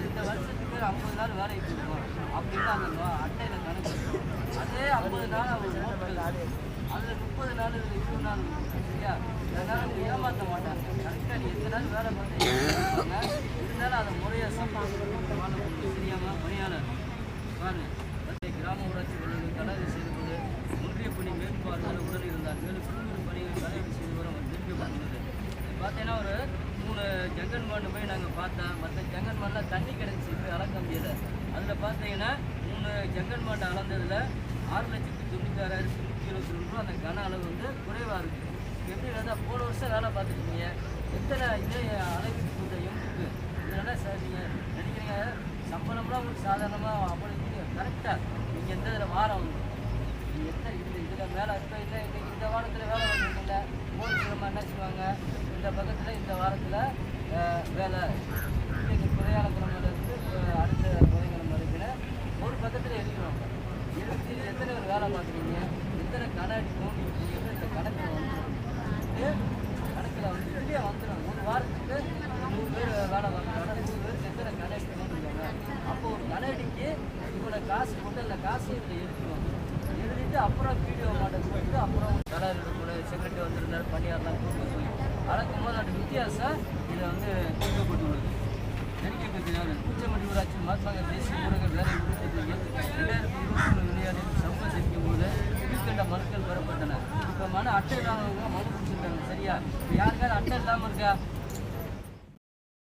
இந்த வருஷத்துக்கு 50 நாள் வேலைக்கு போடுவோம் அப்படின்னு அந்த அட்டையில் கணக்கு. அதே 50 நாள் அவர் ஓட்டுறது, அதில் 30 நாள் 20 நாள் சரியா. அதனால் அவங்க ஏமாற்ற மாட்டாங்க. கரெக்டாக நீ எத்தனை நாள் வேலை பார்த்து இருந்தாலும் அதை முறையாக சம்பளம் சரியாம பணியாளர் பாருங்க. கிராம ஊராட்சி வல்லுநர் தலைவர் செய்துவது ஒன்றிய பணி மேற்பார்வையாளர் உடல் இருந்தார். மேலும் குழுவின் பணிகள் தலைவர் செய்து வர அவர் தெரிவிக்கப்பட்டுள்ளது. பார்த்தீங்கன்னா ஒரு 3 ஜங்கன்மான் போய் நாங்கள் பார்த்தோம். மற்ற ஜங்கன்மான்லாம் தண்ணி கிடச்சி போய் அளக்க முடியலை. அதில் பார்த்தீங்கன்னா 3 ஜங்கன்மான் அளந்ததில் 6,96,322 ரூபா அந்த கன அளவு வந்து குறைவாக இருக்குது. எப்படி இருந்தால் போன வருஷம் வேலை பார்த்துருக்கீங்க, எத்தனை இதே அளவுக்கு கொடுத்தையும் இருக்குது. இதனால் சார் நீங்கள் நினைக்கிறீங்க சம்பளம்லாம் உங்களுக்கு சாதாரணமாக அப்படி கரெக்டாக நீங்கள் எந்த இதில் வாரம் நீங்கள் எத்தனை இதில் மேலே இருக்கோ இல்லை இன்றைக்கி இந்த வாரத்தில் வேலை வந்துருக்குல்ல போலீஸ்மா என்ன செய்வாங்க, இந்த பக்கத்தில் இந்த வாரத்தில் வேலை இன்றைக்கி குறையான கிழமையிலேருந்து அடுத்த குறைக்கிழமை வரைக்கும் ஒரு பக்கத்தில் எழுதிடுவாங்க. எழுதி எத்தனை ஒரு வேலை பார்க்குறீங்க, எத்தனை கடை அடிக்கும் நீங்கள் இந்த கணக்கில் வந்துடும். கணக்கில் வந்து இப்படியே வந்துடும். ஒரு வாரத்துக்கு 100 பேர் வேலை பார்க்குறாங்க, 100 பேருக்கு எத்தனை கடை அடிக்கணும்னு இருக்காங்க. அப்போ ஒரு கடை அடிக்கு இவ்வளோ காசு கொண்டு அந்த காசு இதில் எழுதிடுவாங்க. எழுதிட்டு அப்புறம் வீடியோ மாடல் போட்டு அப்புறம் தலைவர் கூட செக்ரட்டரி வந்திருந்தார், பணியாரெலாம் கூப்பிட்டு போய் அளக்கும் போது அந்த வித்தியாசம் இதில் வந்து கொடுக்கப்பட்டுள்ளது. தெரிவிக்கப்பட்டினார். பூச்சமட்டி ஊராட்சி மகாத்மா தேசிய ஊரக வேலை உறுதியில் 2023 விளையாட்டில் சமூகம் தெரிவிக்கும் போது கீழ்கண்ட மனுக்கள் பெறப்பட்டன. இப்போ மனு அட்டை இல்லாதவங்க மனு கொடுத்துருக்காங்க சரியா. யாருக்காவது அட்டை இல்லாமல் இருக்கா?